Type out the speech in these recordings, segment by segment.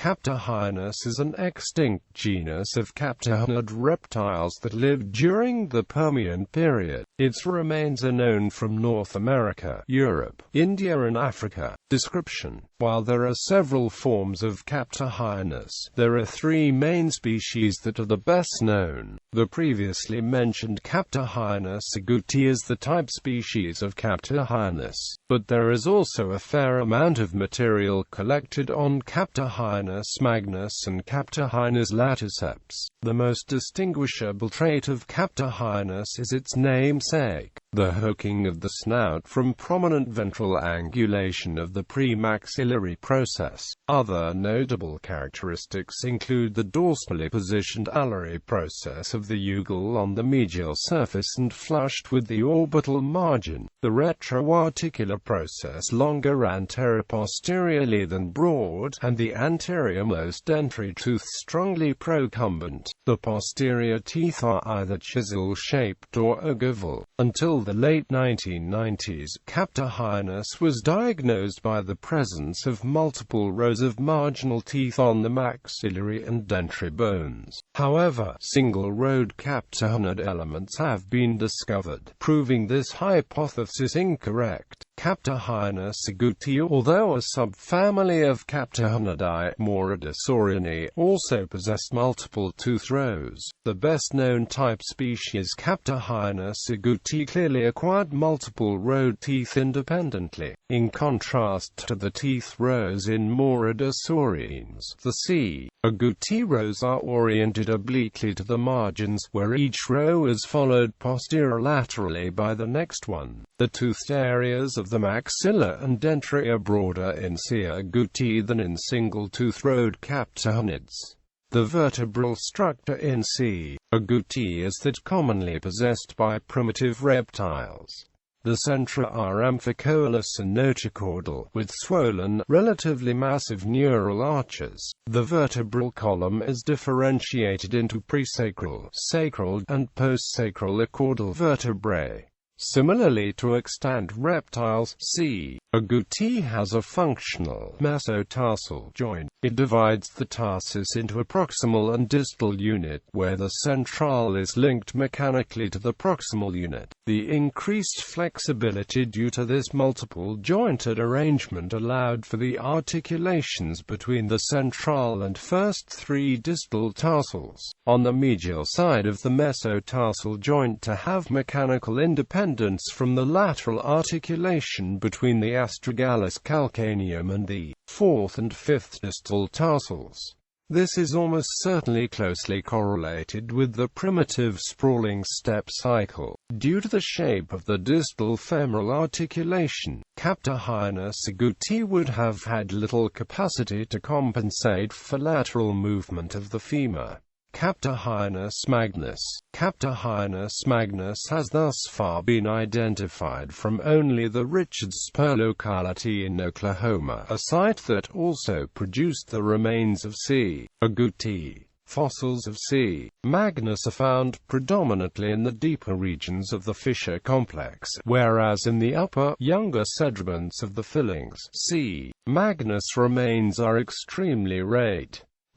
Captorhinus is an extinct genus of captorhinid reptiles that lived during the Permian period. Its remains are known from North America, Europe, India and Africa. Description: while there are several forms of Captorhinus, there are three main species that are the best known. The previously mentioned Captorhinus agouti is the type species of Captorhinus, but there is also a fair amount of material collected on Captorhinus magnus and Captorhinus laticeps. The most distinguishable trait of Captorhinus is its namesake, the hooking of the snout from prominent ventral angulation of the premaxillary process. Other notable characteristics include the dorsally positioned alary process of the ugle on the medial surface and flushed with the orbital margin, the retroarticular process longer anteroposteriorly than broad, and the anteriormost entry tooth strongly procumbent. The posterior teeth are either chisel-shaped or ogival. Until the late 1990s, Captorhinus was diagnosed by the presence of multiple rows of marginal teeth on the maxillary and dentary bones. However, single-rowed captorhinid elements have been discovered, proving this hypothesis incorrect. Captorhinus agouti, although a subfamily of Captorhinidae Moridosaurini, also possessed multiple tooth rows. The best-known type species Captorhinus agouti clearly acquired multiple rowed teeth independently, in contrast to the teeth rows in Moridosaurines. The C. agouti rows are oriented obliquely to the margins, where each row is followed posterolaterally by the next one. The toothed areas of the maxilla and dentary are broader in C. agouti than in single-tooth-rowed captorhinids. The vertebral structure in C. agouti is that commonly possessed by primitive reptiles. The centra are amphicoelous and notochordal, with swollen, relatively massive neural arches. The vertebral column is differentiated into presacral, sacral, and postsacral caudal vertebrae. Similarly to extant reptiles, C. agouti has a functional mesotarsal joint. It divides the tarsus into a proximal and distal unit, where the central is linked mechanically to the proximal unit. The increased flexibility due to this multiple jointed arrangement allowed for the articulations between the central and first three distal tarsals, on the medial side of the mesotarsal joint, to have mechanical independence from the lateral articulation between the astragalus calcaneum and the fourth and fifth distal tarsals. This is almost certainly closely correlated with the primitive sprawling step cycle. Due to the shape of the distal femoral articulation, Captorhinus agouti would have had little capacity to compensate for lateral movement of the femur. Captorhinus magnus. Captorhinus magnus has thus far been identified from only the Richards Spur locality in Oklahoma, a site that also produced the remains of C. agouti. Fossils of C. magnus are found predominantly in the deeper regions of the fissure complex, whereas in the upper, younger sediments of the fillings, C. magnus remains are extremely rare.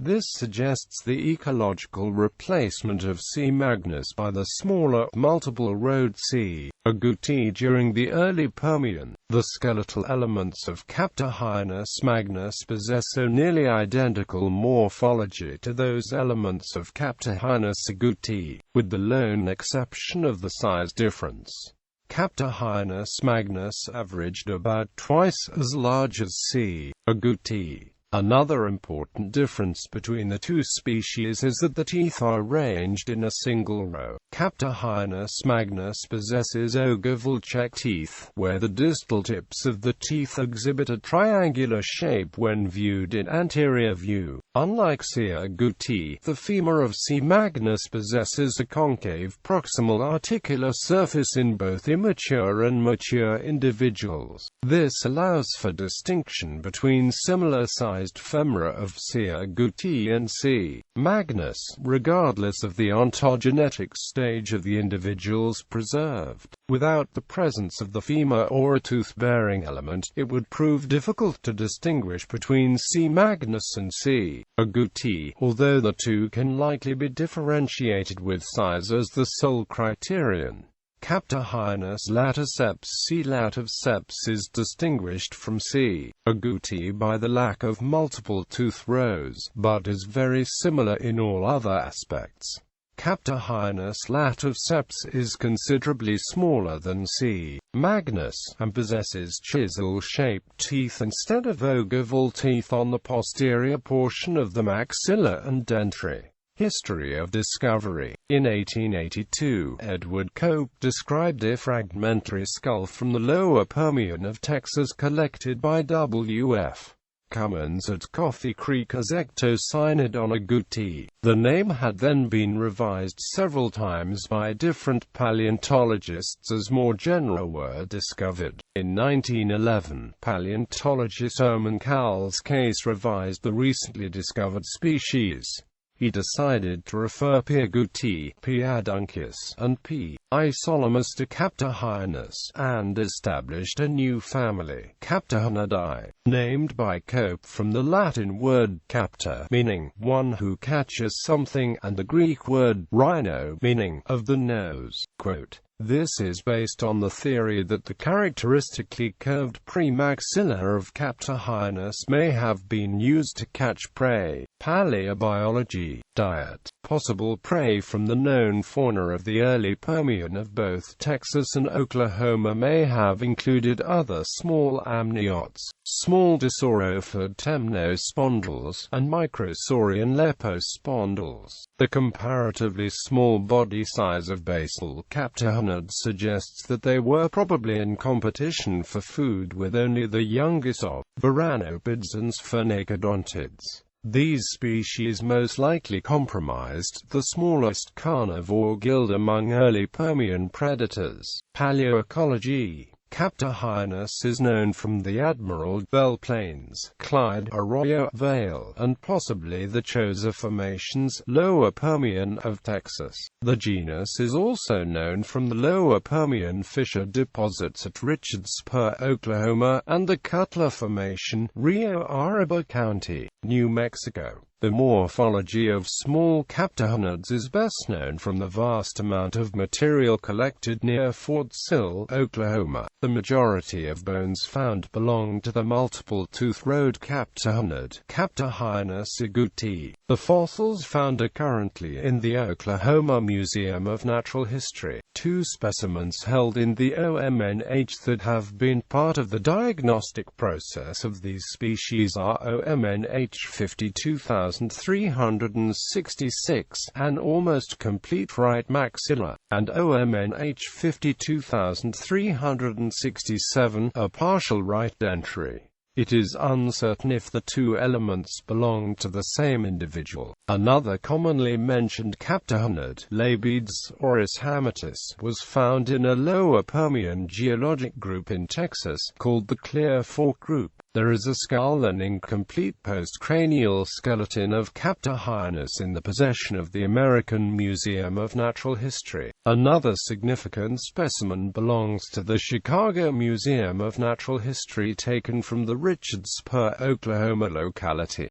This suggests the ecological replacement of C. magnus by the smaller, multiple-rowed C. agouti during the early Permian. The skeletal elements of Captorhinus magnus possess so nearly identical morphology to those elements of Captorhinus agouti, with the lone exception of the size difference. Captorhinus magnus averaged about twice as large as C. agouti. Another important difference between the two species is that the teeth are arranged in a single row. Captorhinus magnus possesses ogival check teeth, where the distal tips of the teeth exhibit a triangular shape when viewed in anterior view. Unlike C. agouti, the femur of C. magnus possesses a concave proximal articular surface in both immature and mature individuals. This allows for distinction between similar-sized fossilised femora of C. agouti and C. magnus, regardless of the ontogenetic stage of the individuals preserved. Without the presence of the femur or a tooth-bearing element, it would prove difficult to distinguish between C. magnus and C. agouti, although the two can likely be differentiated with size as the sole criterion. Captorhinus laticeps C. laticeps is distinguished from C. agouti by the lack of multiple tooth rows, but is very similar in all other aspects. Captorhinus laticeps is considerably smaller than C. magnus, and possesses chisel-shaped teeth instead of ogival teeth on the posterior portion of the maxilla and dentary. History of discovery. In 1882, Edward Cope described a fragmentary skull from the lower Permian of Texas collected by W.F. Cummins at Coffee Creek as Ectocinodon agouti. The name had then been revised several times by different paleontologists as more genera were discovered. In 1911, paleontologist Herman Cowles Case revised the recently discovered species. He decided to refer P. agouti, P. aduncus, and P. isolamus to Captorhinus, and established a new family, Captorhinidae, named by Cope from the Latin word captor, meaning one who catches something, and the Greek word rhino, meaning of the nose. Quote, "This is based on the theory that the characteristically curved premaxilla of Captorhinus may have been used to catch prey." Paleobiology Diet. Possible prey from the known fauna of the early Permian of both Texas and Oklahoma may have included other small amniotes, small disauropod temnospondylus, and microsaurian lepospondylus. The comparatively small body size of basal captorhinids suggests that they were probably in competition for food with only the youngest of varanopods and sphenacodontids. These species most likely comprised the smallest carnivore guild among early Permian predators. Paleoecology. Captorhinus is known from the Admiral Bell Plains, Clyde Arroyo Vale, and possibly the Choza Formations, lower Permian of Texas. The genus is also known from the lower Permian fissure deposits at Richards Spur, Oklahoma, and the Cutler Formation, Rio Arriba County, New Mexico. The morphology of small captorhinids is best known from the vast amount of material collected near Fort Sill, Oklahoma. The majority of bones found belong to the multiple-tooth-rowed captorhinid, Captorhinus agouti. The fossils found are currently in the Oklahoma Museum of Natural History. Two specimens held in the OMNH that have been part of the diagnostic process of these species are OMNH 52366, an almost complete right maxilla, and OMNH 52367, a partial right dentary. It is uncertain if the two elements belong to the same individual. Another commonly mentioned captorhinid, Labides oris hamatus, was found in a lower Permian geologic group in Texas, called the Clear Fork Group. There is a skull and incomplete postcranial skeleton of Captorhinus in the possession of the American Museum of Natural History. Another significant specimen belongs to the Chicago Museum of Natural History, taken from the Richards Spur, Oklahoma locality.